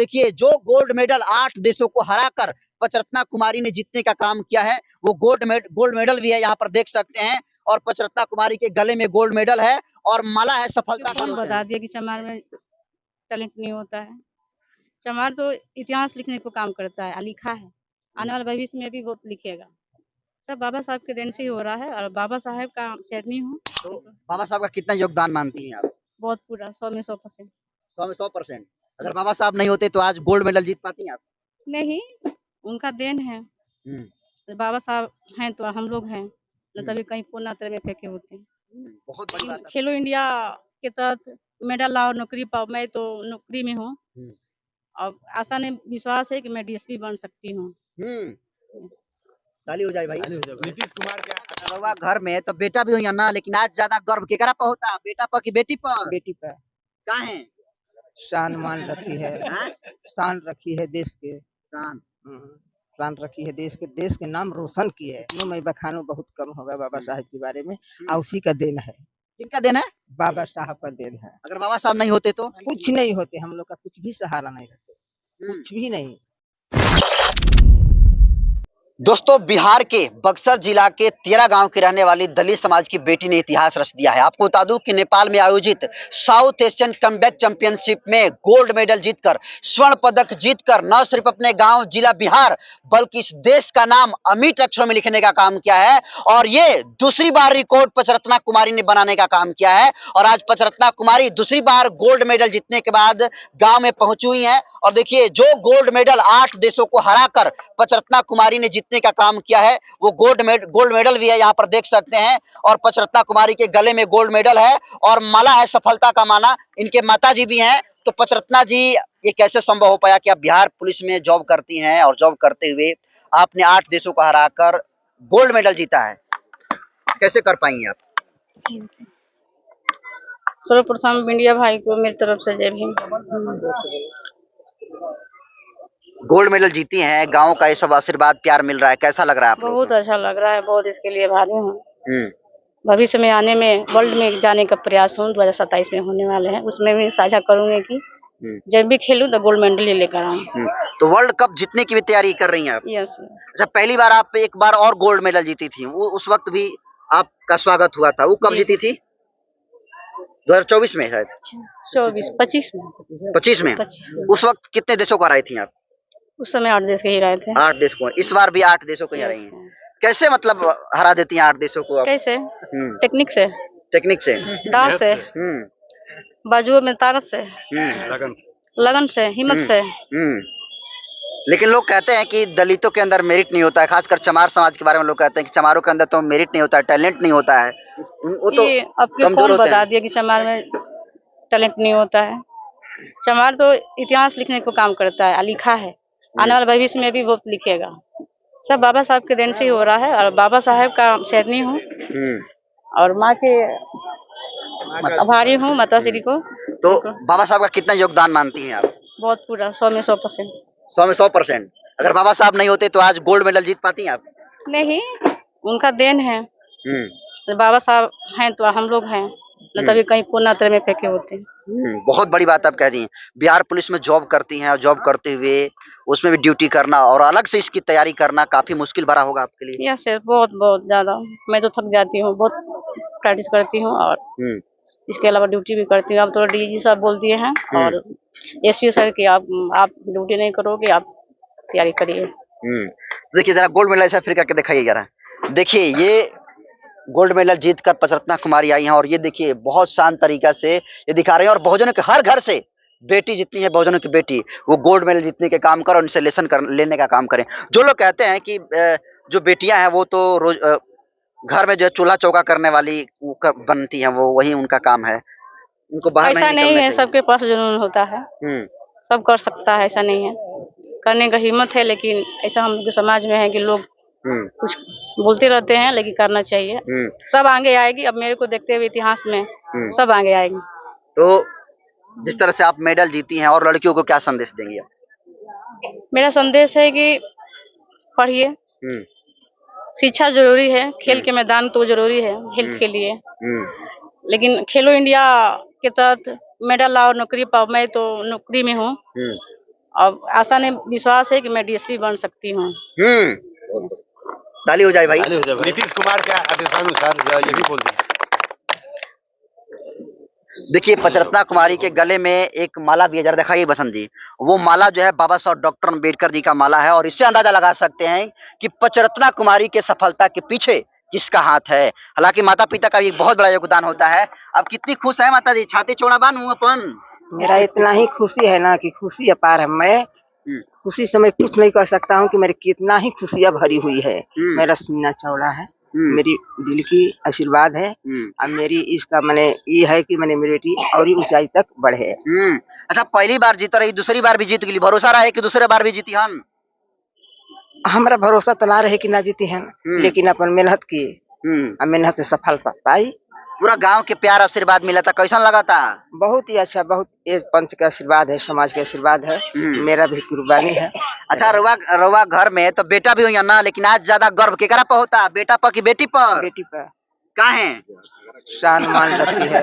देखिए जो gold medal 8 देशों को हराकर पचरत्ना कुमारी ने जीतने का काम किया है, वो गोल्ड मेडल भी है, यहाँ पर देख सकते हैं। और पचरत्ना कुमारी के गले में गोल्ड मेडल है और माला है सफलता का। बता दिया कि चमार में टैलेंट नहीं होता है। चमार तो इतिहास लिखने को काम करता है, लिखा है, आने वाले भविष्य में भी बहुत लिखेगा। सब बाबा साहब के देन से ही हो रहा है और बाबा साहब का चरनी हूँ। तो बाबा साहब का कितना योगदान मानती हैं आप? बहुत पूरा 100 में 100%। 100 में 100%। अगर बाबा साहब नहीं होते तो आज गोल्ड मेडल जीत पाती हैं आप? नहीं, उनका देन है। बाबा साहब हैं तो हम लोग हैं, न तभी कहीं कोना तरह में फेंके होते हैं। बहुत बड़ी बात है। खेलो इंडिया के तहत मेडल लाओ, नौकरी पाओ। मैं तो नौकरी में हूँ और आशा ने विश्वास है कि मैं डीएसपी बन सकती हूँ। ताली हो जाए भाई। नीतीश कुमार के घर में तो बेटा भी हुई ना, लेकिन आज ज्यादा गर्व केकरा पर होता, बेटा पर कि बेटी पर? बेटी पर। कहाँ है? शान मान रखी है। शान रखी है देश के। शान रखी है देश के नाम रोशन की है। मैं बखानों बहुत कम होगा बाबा साहब के बारे में, और उसी का देन है। किनका देन है? बाबा साहब का देन है। अगर बाबा साहब नहीं होते तो कुछ नहीं होते, हम लोग का कुछ भी सहारा नहीं रहते, कुछ भी नहीं। दोस्तों, बिहार के बक्सर जिला के तेरा गांव की रहने वाली दलित समाज की बेटी ने इतिहास रच दिया है। आपको बता दूं कि नेपाल में आयोजित साउथ एशियन कमबैक चैंपियनशिप में गोल्ड मेडल जीतकर, स्वर्ण पदक जीतकर न सिर्फ अपने गांव जिला बिहार बल्कि इस देश का नाम अमिट अक्षरों में लिखने का काम किया है। और ये दूसरी बार रिकॉर्ड पचरत्ना कुमारी ने बनाने का काम किया है। और आज पचरत्ना कुमारी दूसरी बार गोल्ड मेडल जीतने के बाद गाँव में पहुंची हुई है। और देखिए जो गोल्ड मेडल 8 देशों को हराकर पचरत्ना कुमारी ने जीतने का काम किया है, वो गोल्ड मेडल भी है, यहाँ पर देख सकते हैं। और पचरत्ना कुमारी के गले में गोल्ड मेडल है और माला है सफलता का माला। इनके माता जी भी हैं। तो पचरत्ना जी, ये कैसे संभव हो पाया कि आप बिहार पुलिस में जॉब करती हैं और जॉब करते हुए आपने 8 देशों को हराकर गोल्ड मेडल जीता है, कैसे कर पाई आप? सर्वप्रथम इंडिया भाई को मेरी तरफ से जय भीम। गोल्ड मेडल जीती हैं, गांव का ये सब आशीर्वाद प्यार मिल रहा है, कैसा लग रहा है आप लोगों को? बहुत अच्छा लग रहा है, बहुत इसके लिए आभारी हूँ। भविष्य में आने में वर्ल्ड में जाने का प्रयास हूँ, 2027 में होने वाले हैं, उसमें भी साझा करूंगी कि जब भी खेलूं तो गोल्ड मेडल ही लेकर आऊं। तो वर्ल्ड कप जीतने की भी तैयारी कर रही हैं आप? यस। अच्छा, पहली बार आप एक बार और गोल्ड मेडल जीती थी, वो उस वक्त भी आपका स्वागत हुआ था, वो कब जीती थी? 2024 में शायद? 25 में। उस वक्त कितने देशों को हराई थी आप? उस समय 8 देश के ही रहे थे। 8 देश को। इस बार भी 8 देशों को ही हराई हैं। कैसे मतलब हरा देती हैं 8 देशों को आप? कैसे? टेक्निक से, दाव से, बाजुओं में ताकत से, लगन से, हिम्मत से। लेकिन लोग कहते हैं कि दलितों के अंदर मेरिट नहीं होता है, खासकर चमार समाज के बारे में लोग कहते हैं कि चमारों के अंदर तो मेरिट नहीं होता है, टैलेंट नहीं होता है, वो तो कमजोर होते हैं। बता दिया कि चमार में टैलेंट नहीं होता है। चमार तो इतिहास लिखने को काम करता है, लिखा है, आने वाले भविष्य में भी बहुत लिखेगा। सब बाबा साहब के देन से ही हो रहा है और बाबा साहब का चरनी हूँ और माँ के आभारी हूँ, माता श्री को। तो बाबा साहब का कितना योगदान मानती हैं आप? बहुत पूरा 100 में 100%। 100 में 100%। अगर बाबा साहब नहीं होते तो आज गोल्ड मेडल जीत पाती हैं आप? नहीं, उनका देन है। बाबा साहब हैं तो हम लोग हैं, न तभी कहीं कोना तरह में फेंके होते हैं। बहुत बड़ी बात आप कह दी हैं। बिहार पुलिस में जॉब करती हैं और जॉब करते हुए उसमें भी ड्यूटी करना और अलग से इसकी तैयारी करना काफी मुश्किल भरा होगा आपके लिए? यस, बहुत ज्यादा। मैं तो थक जाती हूँ, बहुत प्रैक्टिस करती हूँ और इसके अलावा ड्यूटी भी करती हूँ। अब तो डीजी साहब बोल दिए हैं और एसपी सर कि आप ड्यूटी नहीं करोगे, आप तैयारी करिए। देखिए जरा गोल्ड मेडल ऐसा फिर करके दिखाइए जरा। देखिए ये गोल्ड मेडल जीतकर पचरत्ना कुमारी आई हैं और ये देखिए बहुत शांत तरीका से ये दिखा रहे हैं। और बहुजनों के हर घर से बेटी जितनी है, बहुजनों की बेटी, वो गोल्ड मेडल जीतने के काम करें, उनसे लेने का काम करें। जो लोग कहते हैं कि जो बेटियां हैं वो तो रोज घर में जो चूल्हा चौका करने वाली बनती हैं, वो वही उनका काम है, उनको बाहर ऐसा नहीं है। सबके पास जुनून होता है, सब कर सकता है, ऐसा नहीं है। करने का हिम्मत है, लेकिन ऐसा हम लोग के समाज में है कि लोग कुछ बोलते रहते हैं, लेकिन करना चाहिए। सब आगे आएगी। अब मेरे को देखते हुए इतिहास में सब आगे आएगी। तो जिस तरह से आप मेडल जीती हैं, और लड़कियों को क्या संदेश देंगी आप? मेरा संदेश है कि पढ़िए, शिक्षा जरूरी है, खेल के मैदान तो जरूरी है हेल्थ के लिए, लेकिन खेलो इंडिया के तहत मेडल लाओ, नौकरी पाओ। मैं तो नौकरी में हूँ अब आशा ने विश्वास है कि मैं डीएसपी बन सकती हूँ। ताली हो जाए भाई। नीतीश कुमार के आदेशानुसार ये भी बोल दीजिए। देखिए पचरत्ना कुमारी के गले में एक माला भी है, जरा दिखाइए बसंत जी। वो माला जो है बाबा साहब डॉक्टर अम्बेडकर जी का माला है और इससे अंदाजा लगा सकते हैं कि पचरत्ना कुमारी के सफलता के पीछे किसका हाथ है। हालांकि माता पिता का भी बहुत बड़ा योगदान होता है। अब कितनी खुश है माता जी, छाती चौड़ा बानू अपन। मेरा इतना ही खुशी है ना कि खुशी अपार है। मैं खुशी से मैं कुछ नहीं कह सकता हूँ कि मेरी कितना ही खुशियाँ भरी हुई है। मेरा सीना चौड़ा है, मेरी दिल की आशीर्वाद है और मेरी इसका मैंने ये है कि मैंने मेरी बेटी और ही ऊंचाई तक बढ़े। अच्छा, पहली बार जीत रही, दूसरी बार भी जीत गई, भरोसा रहा है कि दूसरे बार भी जीती हम? हमारा भरोसा तो ना रहे कि ना जीती है, लेकिन अपन मेहनत की और मेहनत से सफलता पाई। पूरा गांव के प्यार आशीर्वाद मिला था, कैसा लगा था? बहुत ही अच्छा, बहुत ये पंच का आशीर्वाद है, समाज का आशीर्वाद है, मेरा भी कुर्बानी है। अच्छा, रवा घर में तो बेटा भी हुई ना, लेकिन आज ज्यादा गर्व केकरा पर होता, बेटा पर कि बेटी पर? बेटी पर। काहे? शान मान रखी है,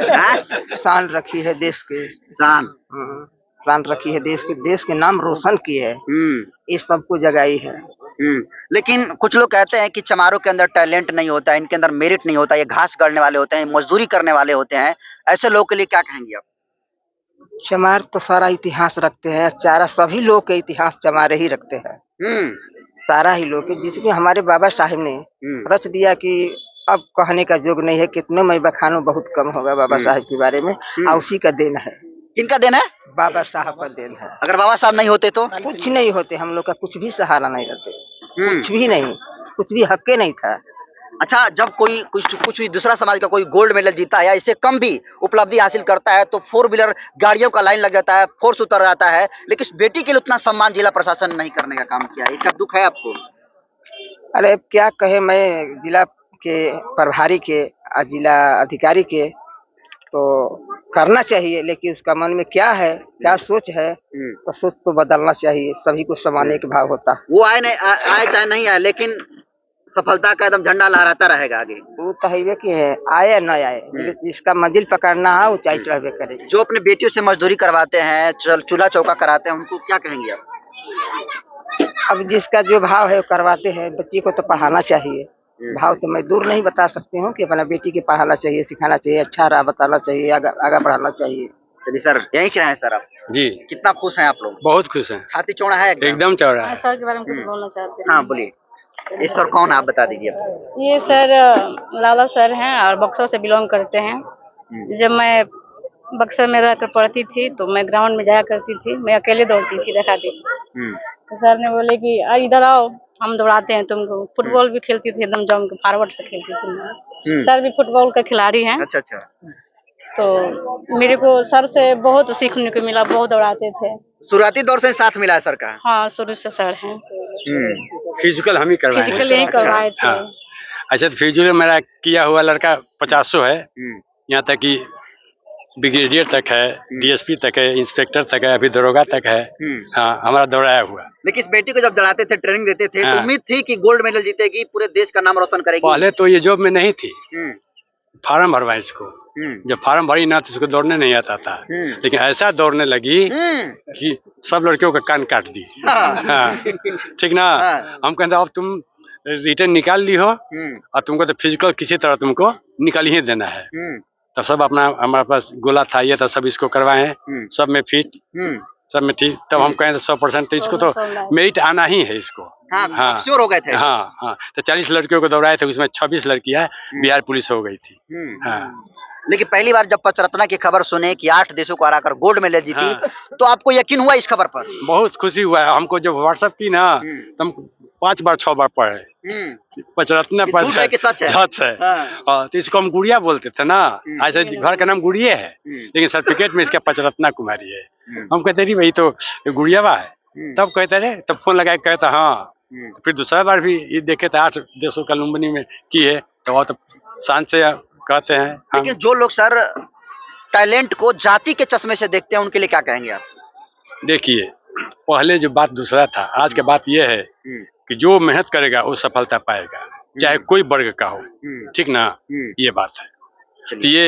शान रखी है देश के, शान रखी है देश के नाम रोशन की है, ये सबको जगाई है। लेकिन कुछ लोग कहते हैं कि चमारों के अंदर टैलेंट नहीं होता, इनके अंदर मेरिट नहीं होता, ये घास गढ़ने वाले होते हैं, मजदूरी करने वाले होते हैं, ऐसे लोगों के लिए क्या कहेंगे आप? चमार तो सारा इतिहास रखते हैं, चारा सभी लोग के इतिहास चमारे ही रखते हैं। सारा ही लोग, जिसमें हमारे बाबा साहिब ने रच दिया कि अब कहने का योग नहीं है, कितने मैं बखानों बहुत कम होगा बाबा साहब के बारे में, और उसी का देन है। किनका देन है? बाबा साहब का देन है। अगर बाबा साहब नहीं होते तो कुछ नहीं होते, हम लोग का कुछ भी सहारा नहीं रहते, कुछ भी नहीं, कुछ भी हक नहीं था। अच्छा, जब कोई कुछ दूसरा समाज का कोई गोल्ड मेडल जीता है या इससे कम भी उपलब्धि हासिल करता है तो 4 व्हीलर गाड़ियों का लाइन लग जाता है, फोर्स उतर जाता है, लेकिन इस बेटी के लिए उतना सम्मान जिला प्रशासन नहीं करने का काम किया, इसका दुख है आपको? अरे क्या कहे, मैं जिला के प्रभारी के और जिला अधिकारी के तो करना चाहिए, लेकिन उसका मन में क्या है, क्या सोच है, तो सोच तो बदलना चाहिए। सभी को समान एक भाव होता है। वो आए चाहे नहीं आए, लेकिन सफलता का एकदम झंडा लहराता रहेगा आगे। वो तो है कि है, आए या न आए, जिसका मंजिल पकड़ना है ऊंचाई चढ़वे करेगा। जो अपने बेटियों से मजदूरी करवाते हैं, चूल्हा चौका कराते हैं, उनको क्या कहेंगे आप? अब जिसका जो भाव है वो करवाते हैं, बच्ची को तो पढ़ाना चाहिए। भाव तो मैं दूर नहीं बता सकती हूँ कि अपना बेटी के पढ़ाना चाहिए, सिखाना चाहिए, अच्छा राह बताना चाहिए, आगे बढ़ाना चाहिए। चलिए सर, यही क्या है सर आप? जी, कितना खुश हैं आप लोग? बहुत खुश हैं। छाती चौड़ा है एकदम चौड़ा है। सर के बारे में कुछ बोलना चाहते हैं? हाँ बोलिए। ये सर कौन है, आप बता दीजिए। ये सर लाला सर हैं और बक्सर से बिलोंग करते हैं। जब मैं बक्सर में रहकर पढ़ती थी तो मैं ग्राउंड में जाया करती थी, मैं अकेले दौड़ती थी, दिखाती थी। तो सर ने बोले कि इधर आओ, हम दौड़ाते हैं तुमको। फुटबॉल भी खेलती थी, एकदम जम के फॉरवर्ड से खेलती थी। सर भी फुटबॉल का खिलाड़ी हैं। अच्छा अच्छा। तो मेरे को सर से बहुत सीखने को मिला, बहुत दौड़ाते थे। शुरुआती दौर से साथ मिला है सर का? हाँ, शुरू से सर हैं। फिजिकल हम ही करवाए, फिजिकल यही करवाए थे। हाँ। अच्छा, तो फिजिकल मेरा किया हुआ लड़का 50 है, यहाँ तक कि ब्रिगेडियर तक है, डीएसपी तक है, इंस्पेक्टर तक है, अभी दरोगा तक है। हाँ, हमारा दौड़ाया हुआ। लेकिन इस बेटी को जब दौड़ाते थे, ट्रेनिंग देते थे, तो उम्मीद थी कि गोल्ड मेडल जीतेगी, पूरे देश का नाम रोशन करेगी। पहले तो ये जॉब में नहीं थी, फार्म भरवाए इसको, जब फार्म भरी ना तो उसको दौड़ने नहीं आता था, लेकिन ऐसा दौड़ने लगी कि सब लड़कियों का कान काट दी। हाँ, ठीक ना। हम कहते अब तुम रिटर्न निकाल ली हो और तुमको तो फिजिकल किसी तरह तुमको निकाल ही देना है। तब सब अपना हमारे पास गोला था, ये था, सब इसको करवाए हैं, सब में फिट, सब में ठीक। तब हम कहें 100% तो इसको तो मेरिट आना ही है इसको। हाँ, श्योर हो गए थे। हाँ हाँ, तो 40 लड़कियों को दौड़ाए थे, उसमें 26 लड़कियां बिहार पुलिस हो गई थी। हाँ। लेकिन पहली बार जब पचरत्ना की खबर सुने कि 8 देशों को हराकर गोल्ड मेडल जीती, तो आपको यकीन हुआ इस खबर पर? बहुत खुशी हुआ है हमको, जब व्हाट्सएप की ना तो हम 5 बार 6 बार पढ़े। पचरत्ना पर सच है। तो इसको हम गुड़िया बोलते थे ना, ऐसे घर का नाम गुड़िया है, लेकिन सर्टिफिकेट में इसका पचरत्ना कुमारी है। हम कहते रही भाई तो गुड़ियावा है, तब कहते रहे, तब फोन लगा के कहता हाँ। फिर दूसरा बार भी ये देखे थे 8 देशों का लुम्बिनी में की है, तो शान से कहते हैं। लेकिन जो लोग सर टैलेंट को जाति के चश्मे से देखते हैं, उनके लिए क्या कहेंगे आप? देखिए, पहले जो बात दूसरा था, आज की बात यह है कि जो मेहनत करेगा वो सफलता पाएगा, चाहे कोई वर्ग का हो, ठीक ना। ये बात है। तो ये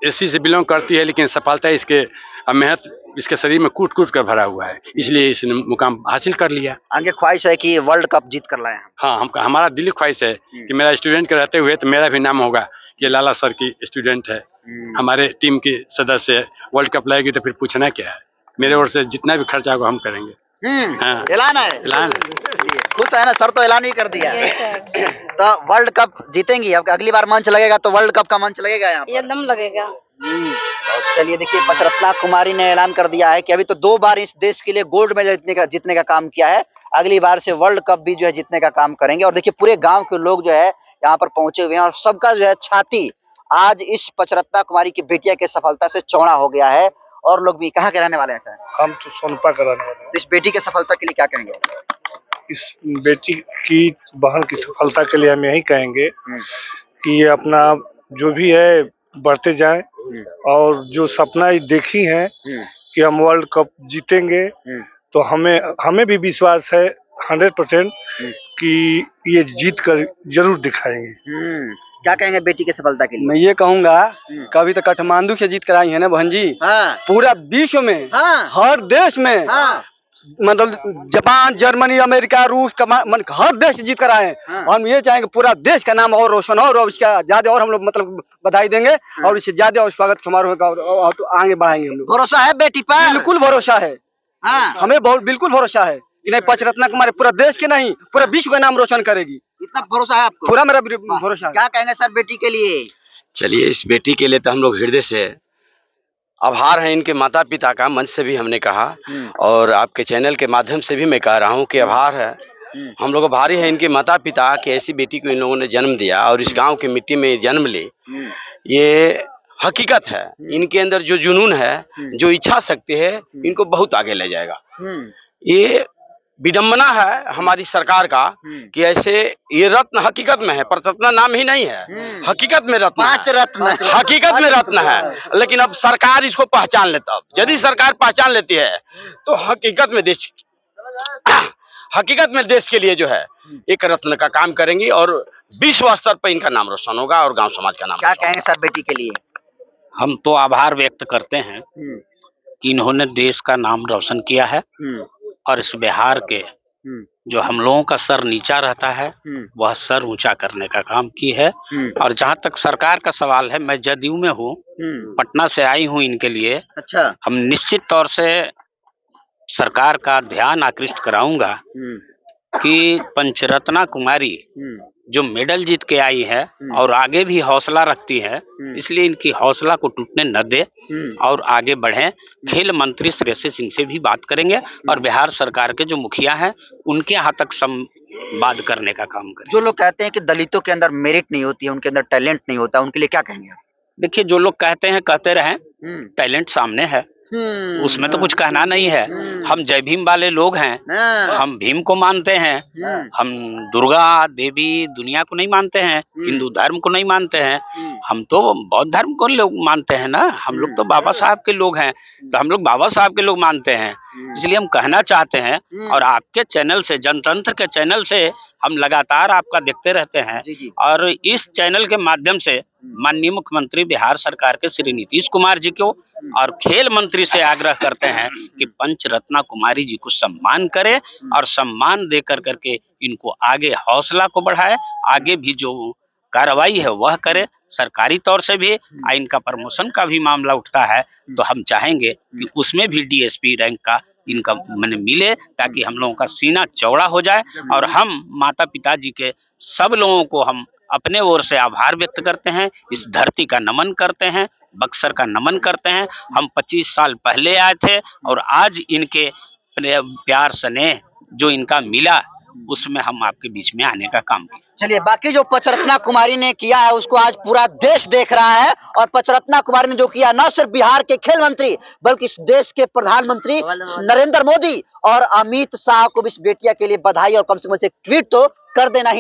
एससी से बिलोंग करती है, लेकिन सफलता इसके और मेहनत इसके शरीर में कूट कूट कर भरा हुआ है, इसलिए इसने मुकाम हासिल कर लिया। आगे ख्वाहिश है कि वर्ल्ड कप जीत कर लाए हम। हाँ, हमारा दिली ख्वाहिश है कि मेरा स्टूडेंट के रहते हुए तो मेरा भी नाम होगा कि लाला सर की स्टूडेंट है, हमारे टीम के सदस्य है। वर्ल्ड कप लाएगी तो फिर पूछना क्या है, मेरे ओर से जितना भी खर्चा होगा हम करेंगे। हाँ। ऐलान है, ऐलान खुश है ना सर, तो ऐलान भी कर दिया। तो वर्ल्ड कप जीतेंगी, अब अगली बार मंच लगेगा तो वर्ल्ड कप का मंच लगेगा यहाँ पर। एकदम लगेगा। चलिए देखिए, पचरत्ना कुमारी ने ऐलान कर दिया है कि अभी तो 2 बार इस देश के लिए गोल्ड मेडल जीतने का काम किया है, अगली बार से वर्ल्ड कप भी जो है जीतने का काम करेंगे। और देखिए पूरे गांव के लोग जो है यहाँ पर पहुंचे हुए हैं और सबका जो है छाती आज इस पचरत्ना कुमारी की बेटिया की सफलता से चौड़ा हो गया है। और लोग भी कहाँ के रहने वाले हैं सर? हम तो सोनपा का रहने वाले हैं। तो इस बेटी की सफलता के लिए क्या कहेंगे? इस बेटी की बहन की सफलता के लिए हम यही कहेंगे कि ये अपना जो भी है बढ़ते जाएं और जो सपना देखी है कि हम वर्ल्ड कप जीतेंगे, तो हमें भी विश्वास है 100% कि ये जीत कर जरूर दिखाएंगे। क्या कहेंगे बेटी की सफलता के लिए? मैं ये कहूँगा, कभी तो काठमांडू से जीत कर आई है ना बहन जी। हाँ। पूरा विश्व में, हाँ। हर देश में, हाँ। मतलब जापान, जर्मनी, अमेरिका, रूस, हर देश से जीत कर आए। हाँ। हम ये चाहेंगे पूरा देश का नाम और रोशन हो और इसका ज्यादा और हम लोग मतलब बधाई देंगे और इससे ज्यादा और स्वागत समारोह का और तो आगे बढ़ाएंगे हम लोग। भरोसा है बेटी पर? बिल्कुल भरोसा है। हाँ। हमें बहुत बिल्कुल भरोसा है कि नहीं, पचरत्ना कुमारी पूरा देश के नहीं पूरा विश्व का नाम रोशन करेगी। इतना भरोसा है आपको? पूरा मेरा भरोसा है। क्या कहेंगे सर बेटी के लिए? चलिए, इस बेटी के लिए तो हम लोग हृदय से आभार है इनके माता पिता का, मंच से भी हमने कहा और आपके चैनल के माध्यम से भी मैं कह रहा हूँ कि आभार है। हम लोग आभारी है इनके माता पिता कि ऐसी बेटी को इन लोगों ने जन्म दिया और इस गांव की मिट्टी में जन्म ली। ये हकीकत है, इनके अंदर जो जुनून है, जो इच्छा शक्ति है, इनको बहुत आगे ले जाएगा। ये विडंबना है हमारी सरकार का कि ऐसे ये रत्न हकीकत में है, प्ररत्न नाम ही नहीं है, हकीकत में रत्न, 5 रत्न हकीकत में रत्न है। लेकिन अब सरकार इसको पहचान लेता, अब यदि सरकार पहचान लेती है तो हकीकत में देश के लिए जो है एक रत्न का काम करेंगी और विश्व स्तर पर इनका नाम रोशन होगा और गांव समाज का नाम। क्या कहेंगे सर बेटी के लिए? हम तो आभार व्यक्त करते हैं कि इन्होंने देश का नाम रोशन किया है और इस बिहार के जो हम लोगों का सर नीचा रहता है वह सर ऊंचा करने का काम की है। और जहां तक सरकार का सवाल है, मैं जदयू में हूँ, पटना से आई हूँ इनके लिए। अच्छा। हम निश्चित तौर से सरकार का ध्यान आकृष्ट कराऊंगा कि पंचरत्ना कुमारी जो मेडल जीत के आई है और आगे भी हौसला रखती है, इसलिए इनकी हौसला को टूटने न दे और आगे बढ़े। खेल मंत्री श्रेयसी सिंह से भी बात करेंगे और बिहार सरकार के जो मुखिया हैं उनके यहाँ तक संवाद करने का काम करेंगे। जो लोग कहते हैं कि दलितों के अंदर मेरिट नहीं होती है, उनके अंदर टैलेंट नहीं होता, उनके लिए क्या कहेंगे? देखिए, जो लोग कहते हैं कहते रहें, टैलेंट सामने है, उसमें तो कुछ कहना नहीं है। हम जय भीम वाले लोग हैं, हम भीम को मानते हैं, हम दुर्गा देवी दुनिया को नहीं मानते हैं, हिंदू धर्म को नहीं मानते हैं, हम तो बौद्ध धर्म को लोग मानते हैं ना। हम लोग तो बाबा साहब के लोग हैं, तो हम लोग बाबा साहब के लोग मानते हैं। इसलिए हम कहना चाहते हैं और आपके चैनल से, जनतंत्र के चैनल से हम लगातार आपका देखते रहते हैं और इस चैनल के माध्यम से माननीय मुख्यमंत्री बिहार सरकार के श्री नीतीश कुमार जी को और खेल मंत्री से आग्रह करते हैं कि पंचरत्ना कुमारी जी को सम्मान करे और सम्मान दे करके इनको आगे हौसला को बढ़ाए, आगे भी जो कार्रवाई है वह करे। सरकारी तौर से भी इनका प्रमोशन का भी मामला उठता है तो हम चाहेंगे कि उसमें भी डीएसपी रैंक का इनका मिले ताकि हम लोगों का सीना चौड़ा हो जाए। और हम माता पिता जी के सब लोगों को हम अपने ओर से आभार व्यक्त करते हैं, इस धरती का नमन करते हैं, बक्सर का नमन करते हैं। हम 25 साल पहले आए थे और आज इनके प्यार स्नेह जो इनका मिला उसमें हम आपके बीच में आने का काम किया। चलिए, बाकी जो पचरत्ना कुमारी ने किया है उसको आज पूरा देश देख रहा है और पचरत्ना कुमारी ने जो किया न सिर्फ बिहार के खेल मंत्री बल्कि इस देश के प्रधानमंत्री नरेंद्र मोदी और अमित शाह को भी इस बेटिया के लिए बधाई और कम से कम एक ट्वीट तो कर देना ही